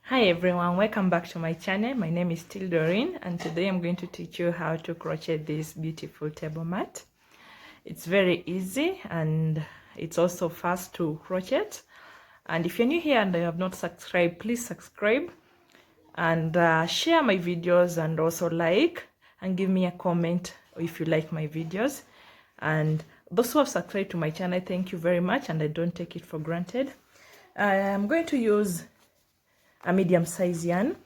Hi everyone, welcome back to my channel. My name is still Doreen, and today I'm going to teach you how to crochet this beautiful table mat. It's very easy and it's also fast to crochet. And if you're new here and you have not subscribed, please subscribe and share my videos, and also like and give me a comment if you like my videos. And those who have subscribed to my channel, thank you very much, and I don't take it for granted. I'm going to use a medium size yarn,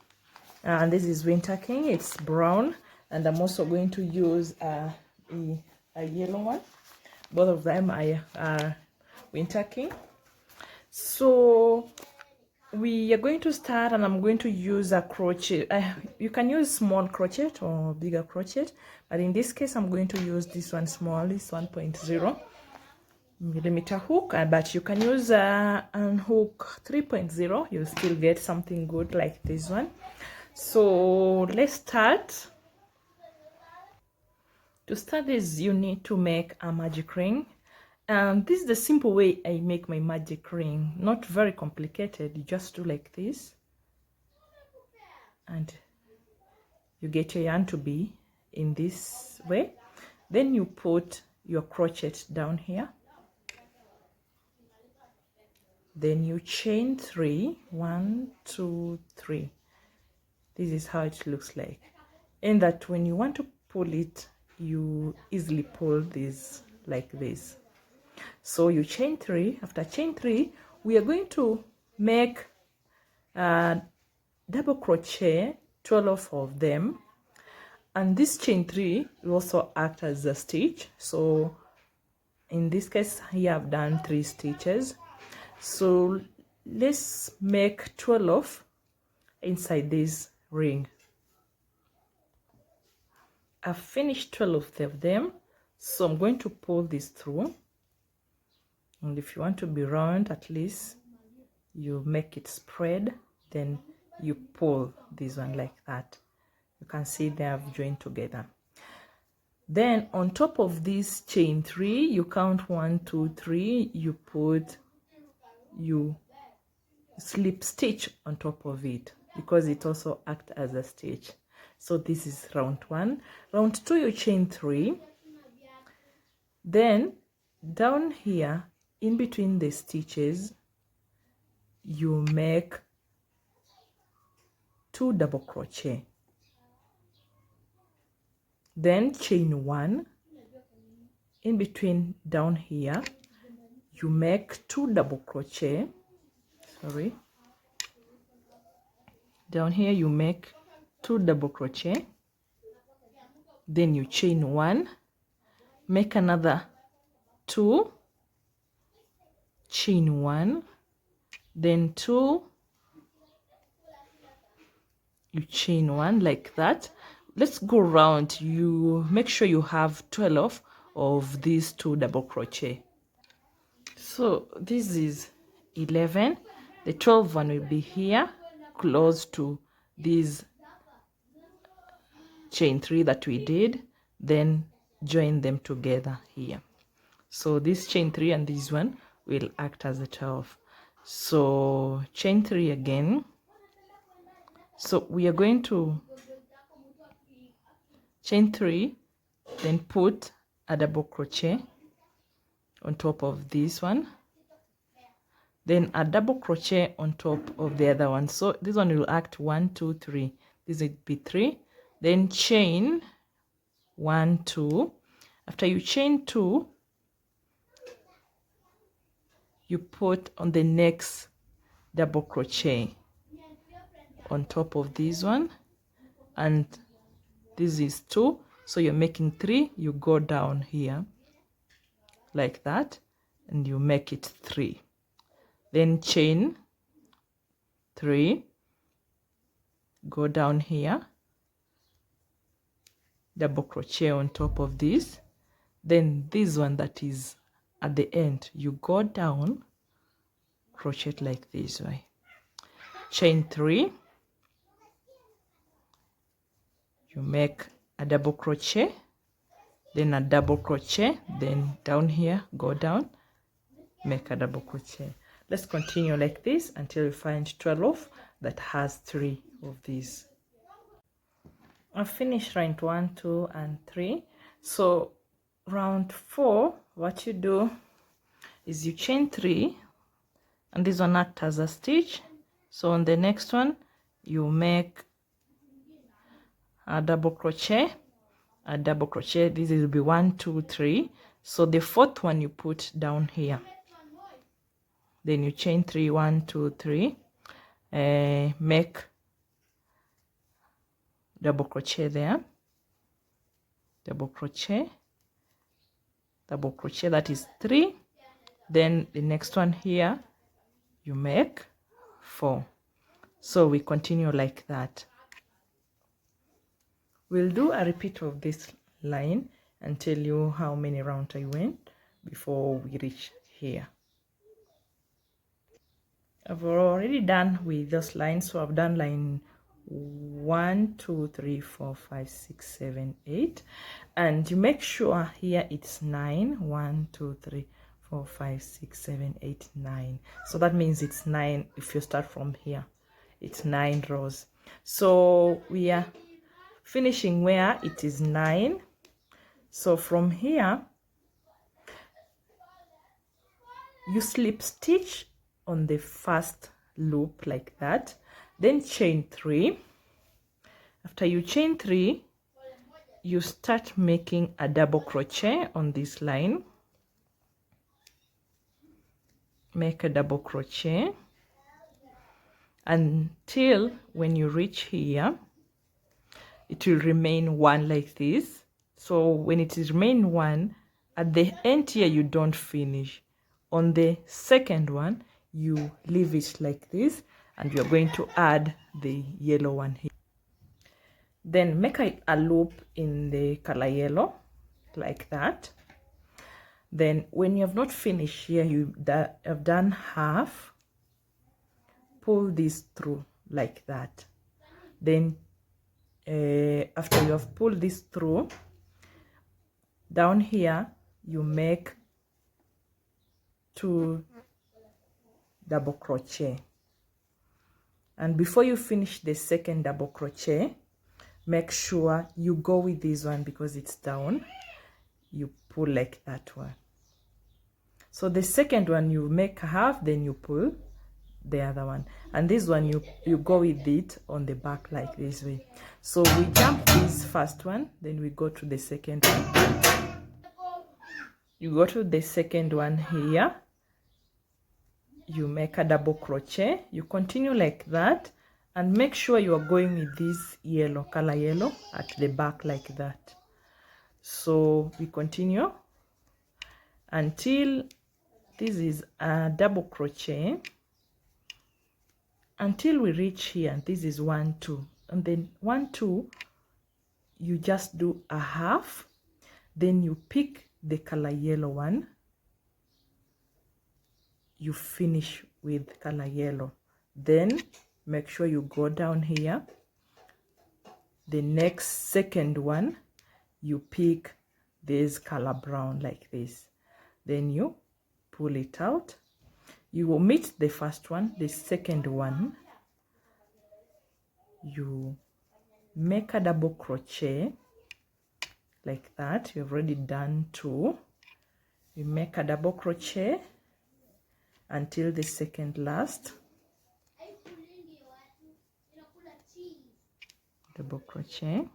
and this is Winter King. It's brown, and I'm also going to use a yellow one. Both of them are Winter King. So we are going to start, and I'm going to use a crochet. You can use small crochet or bigger crochet, but in this case I'm going to use this one small, this 1.0 millimeter hook, but you can use an hook 3.0. you'll still get something good like this one. So let's start. To start this, you need to make a magic ring, and this is the simple way I make my magic ring, not very complicated. You just do like this, and you get your yarn to be in this way. Then you put your crochet down here. Then you chain 3, 1, 2, 3. This is how it looks like. And that when you want to pull it, you easily pull this like this. So you chain 3. After chain 3, we are going to make double crochet 12 of them, and this chain 3 will also act as a stitch. So in this case here I've done 3 stitches. So let's make 12 inside this ring. I've finished 12 of them, so I'm going to pull this through. And if you want to be round, at least you make it spread, then you pull this one like that. You can see they have joined together. Then on top of this chain 3, you count 1, 2, 3, you slip stitch on top of it, because it also acts as a stitch. So this is round 1. Round 2, you chain 3. Then down here in between the stitches, you make 2 double crochet. Then chain 1. In between down here, you make 2 double crochet. Down here you make 2 double crochet. Then you chain 1, make another 2, chain 1, then 2, you chain 1 like that. Let's go round. You make sure you have 12 of these 2 double crochet. So this is 11. The 12th one will be here, close to this chain 3 that we did, then join them together here. So this chain 3 and this one will act as a 12. So chain 3 again. So we are going to chain 3, then put a double crochet on top of this one, then a double crochet on top of the other one. So this one will act 1, 2, 3. This will be 3. Then chain 1, 2. After you chain 2, you put on the next double crochet on top of this one, and this is 2, so you're making 3. You go down here like that, and you make it 3. Then chain 3, go down here, double crochet on top of this. Then this one that is at the end, you go down, crochet like this way, chain 3, you make a double crochet, then a double crochet, then down here, go down, make a double crochet. Let's continue like this until you find 12 that has 3 of these. I've finished round 1, 2 and 3. So round 4, what you do is you chain 3, and this one acts as a stitch. So on the next one you make a double crochet, this will be 1, 2, 3. So the 4th one you put down here, then you chain 3, 1, 2, 3, make double crochet there, double crochet, that is 3. Then the next one here you make 4. So we continue like that. We'll do a repeat of this line and tell you how many rounds I went before we reach here. I've already done with this line, so I've done line 1, 2, 3, 4, 5, 6, 7, 8, and you make sure here it's 9. 1, 2, 3, 4, 5, 6, 7, 8, 9. So that means it's 9. If you start from here, it's 9 rows. So we are finishing where it is 9. So from here you slip stitch on the first loop like that, then chain 3. After you chain 3, you start making a double crochet on this line. Make a double crochet until when you reach here it will remain 1 like this. So when it is remain 1, at the end here you don't finish. On the second one you leave it like this, and you're going to add the yellow one here. Then make a loop in the color yellow like that. Then when you have not finished here, you have done half, pull this through like that. Then after you have pulled this through, down here you make 2 double crochet, and before you finish the second double crochet, make sure you go with this one because it's down. You pull like that one. So the second one you make half, then you pull the other one, and this one you go with it on the back like this way. So we jump this first one, then we go to the second one. You go to the second one here, you make a double crochet, you continue like that, and make sure you are going with this yellow, color yellow, at the back like that. So we continue until this is a double crochet, until we reach here. This is 1, 2, and then 1, 2 you just do a half, then you pick the color yellow one, you finish with color yellow, then make sure you go down here, the next second one you pick this color brown like this, then you pull it out, you will meet the first one, the second one you make a double crochet like that. You've already done 2. You make a double crochet until the second last double crochet.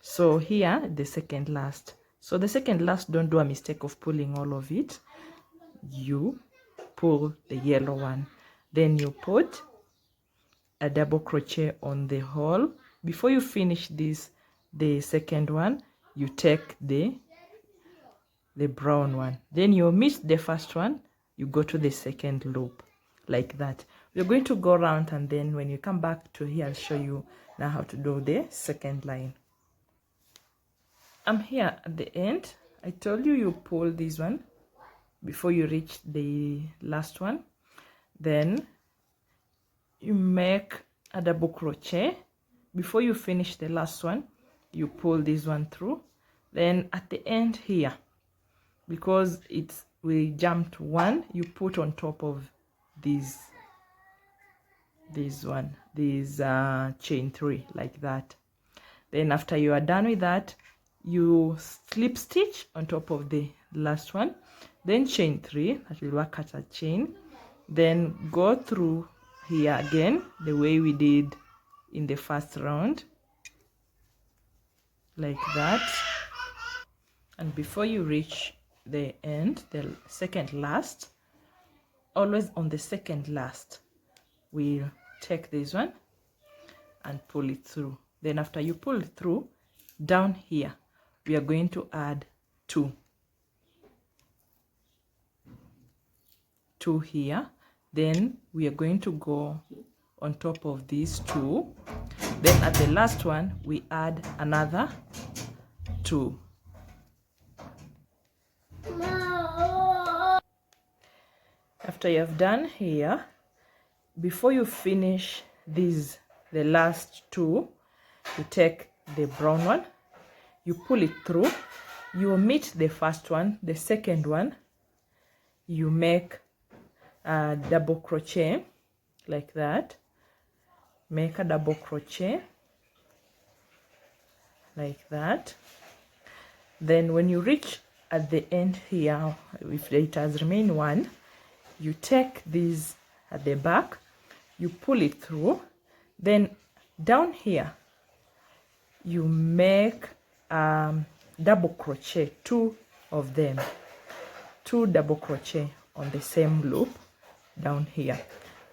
So here the second last. So the second last, don't do a mistake of pulling all of it. You pull the yellow one, then you put a double crochet on the hole. Before you finish this, the second one, you take the brown one, then you miss the first one, you go to the second loop like that. We're going to go around, and then when you come back to here, I'll show you now how to do the second line. I'm here at the end. I told you you pull this one before you reach the last one, then you make a double crochet. Before you finish the last one, you pull this one through. Then at the end here, because we jumped 1, you put on top of this this one, this chain 3, like that. Then after you are done with that, you slip stitch on top of the last one, then chain 3, that will work as a chain, then go through here again the way we did in the first round, like that. And before you reach the end, the second last, always on the second last, we'll take this one and pull it through. Then after you pull it through, down here we are going to add 2 here. Then we are going to go on top of these 2. Then at the last one we add another 2. After you have done here, before you finish these, the last 2, you take the brown one, you pull it through, you omit the first one, the second one, you make a double crochet like that. Make a double crochet like that. Then when you reach at the end here, if it has remained 1, you take this at the back, you pull it through, then down here you make double crochet, 2 of them, 2 double crochet on the same loop down here.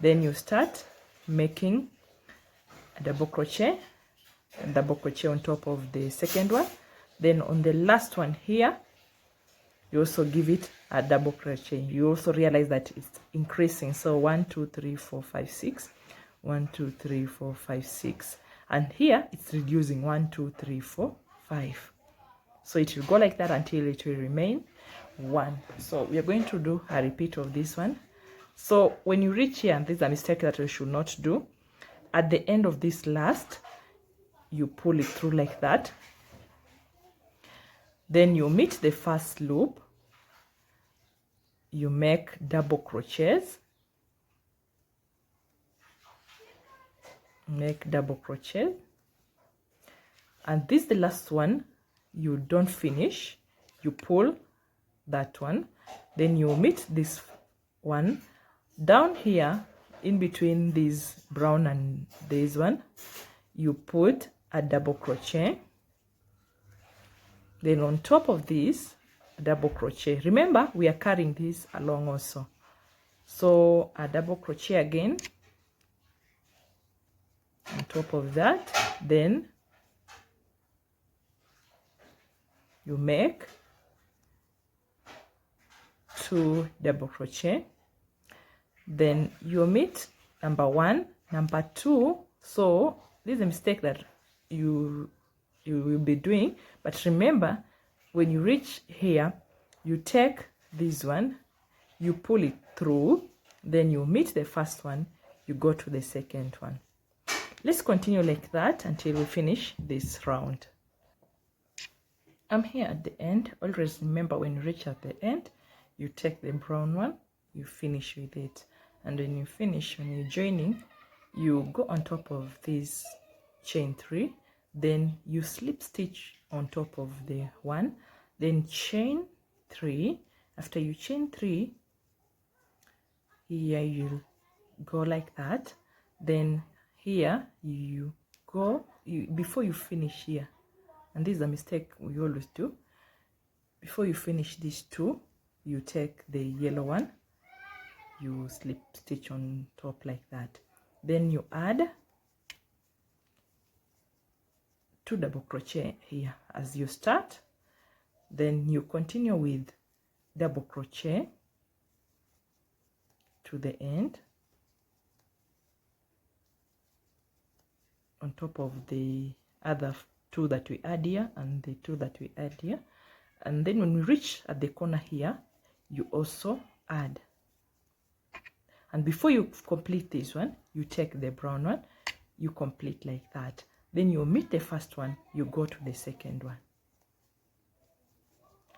Then you start making a double crochet and double crochet on top of the second one. Then on the last one here, you also give it a double crochet. You also realize that it's increasing, so 1 2 3 4 5 6, 1 2 3 4 5 6, and here it's reducing 1 2 3 4 5. So it will go like that until it will remain 1. So we are going to do a repeat of this one. So when you reach here, and this is a mistake that you should not do, at the end of this last, you pull it through like that. Then you omit the first loop, you make double crochets, make double crochet, and this is the last one. You don't finish, you pull that one, then you omit this one. Down here in between this brown and this one, you put a double crochet. Then on top of this, a double crochet. Remember, we are carrying this along also. So a double crochet again on top of that. Then you make 2 double crochet. Then you omit number 1, number 2. So this is a mistake that you will be doing, but remember, when you reach here, you take this one, you pull it through, then you omit the first one, you go to the second one. Let's continue like that until we finish this round. I'm here at the end. Always remember, when you reach at the end, you take the brown one, you finish with it, and when you finish, when you're joining, you go on top of this chain 3, then you slip stitch on top of the one, then chain 3. After you chain 3, here you'll go like that. Then here you go, before you finish here, and this is a mistake we always do, before you finish these 2, you take the yellow one, you slip stitch on top like that. Then you add 2 double crochet here as you start. Then you continue with double crochet to the end on top of the other 2 that we add here and the 2 that we add here. And then when we reach at the corner here, you also add. And before you complete this one, you take the brown one, you complete like that. Then you omit the first one, you go to the second one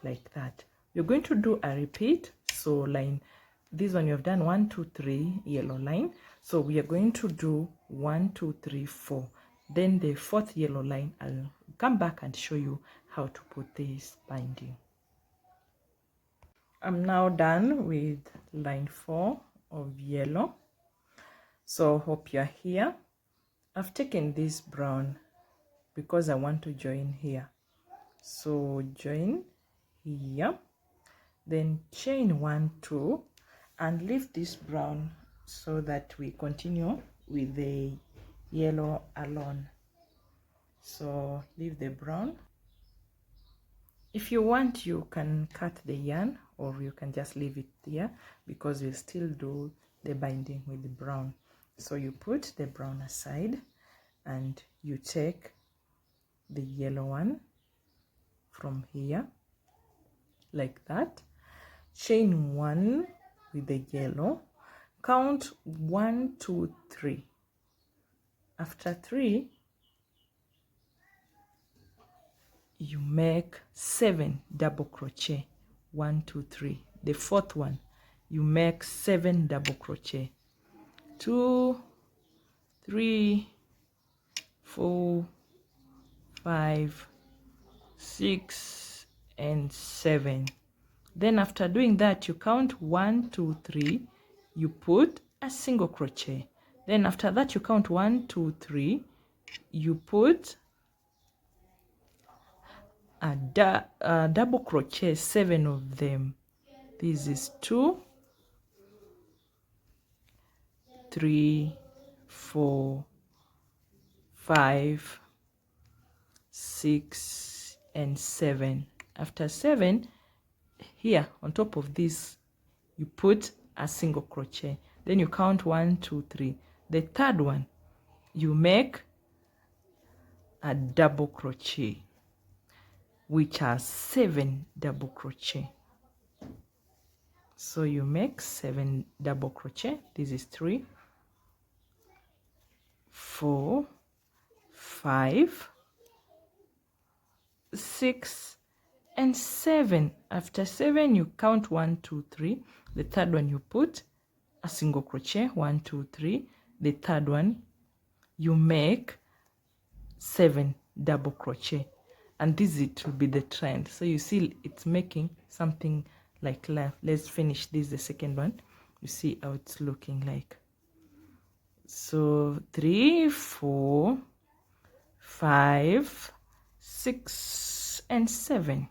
like that. You're going to do a repeat, so line this one you have done 1 2 3 yellow line, so we are going to do 1 2 3 4. Then the fourth yellow line, I'll come back and show you how to put this binding. I'm now done with line 4 of yellow, so hope you're here. I've taken this brown because I want to join here, so join here, then chain 1 2 and leave this brown so that we continue with the yellow alone. So leave the brown. If you want, you can cut the yarn, or you can just leave it there because we'll still do the binding with the brown. So you put the brown aside and you take the yellow one from here like that, chain 1 with the yellow, count 1 2 3. After 3 you make 7 double crochet. 1 2 3. The fourth one you make 7 double crochet. 2 3 4 5 6 and 7. Then after doing that, you count 1 2 3, you put a single crochet. Then after that, you count 1 2 3, you put a double crochet, 7 of them. This is 2 3 4 5 6 and 7. After 7, here on top of this you put a single crochet. Then you count 1 2 3. The third one you make a double crochet, which are 7 double crochet. So you make 7 double crochet. This is 3 4 5 6 and 7. After 7 you count 1 2 3. The third one you put a single crochet, 1 2 3. The third one you make 7 double crochet, and this it will be the trend. So you see it's making something like left. Let's finish this, the second one. You see how it's looking like. So 3 4 5 6 and 7.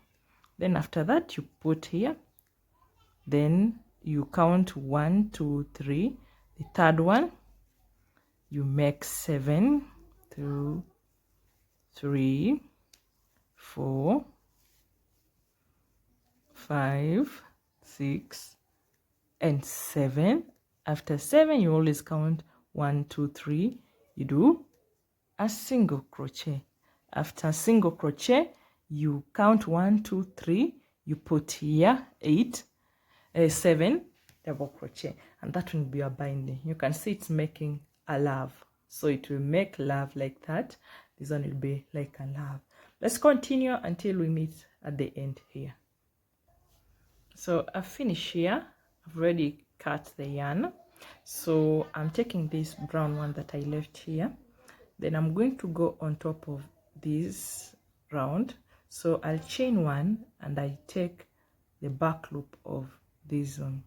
Then after that you put here, then you count 1 2 3. The third one you make 7 2 3 4 5 6 and 7. After 7 you always count 1 2 3. You do a single crochet. After single crochet you count 1 2 3. You put here 7 double crochet, and that will be your binding. You can see it's making a love, so it will make love like that. This one will be like a love. Let's continue until we meet at the end here. So I've finished here. I've already cut the yarn, so I'm taking this brown one that I left here, then I'm going to go on top of this round. So I'll chain 1 and I take the back loop of this one.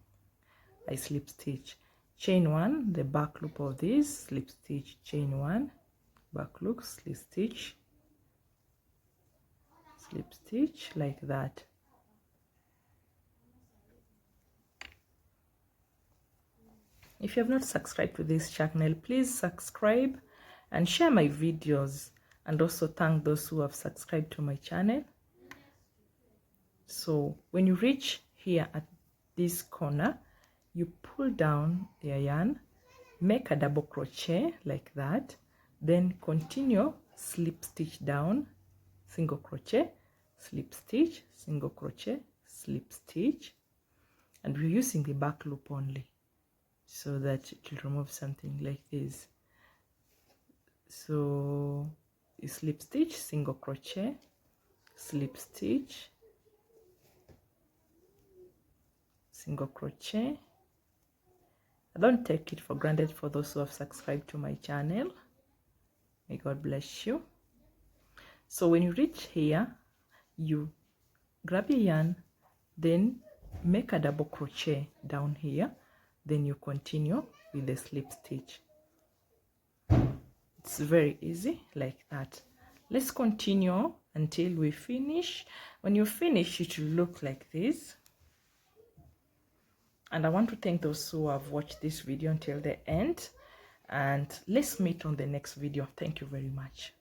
I slip stitch, chain 1, the back loop of this, slip stitch, chain 1, back loop, slip stitch, like that. If you have not subscribed to this channel, please subscribe and share my videos, and also thank those who have subscribed to my channel. So when you reach here at this corner, you pull down the yarn, make a double crochet like that, then continue slip stitch down, single crochet, slip stitch, single crochet, slip stitch, and we're using the back loop only so that it will remove something like this. So you slip stitch, single crochet, slip stitch, single crochet, I don't take it for granted for those who have subscribed to my channel. May God bless you. So when you reach here, you grab your yarn, then make a double crochet down here, then you continue with the slip stitch. It's very easy like that. Let's continue until we finish. When you finish, it will look like this. And I want to thank those who have watched this video until the end, and let's meet on the next video. Thank you very much.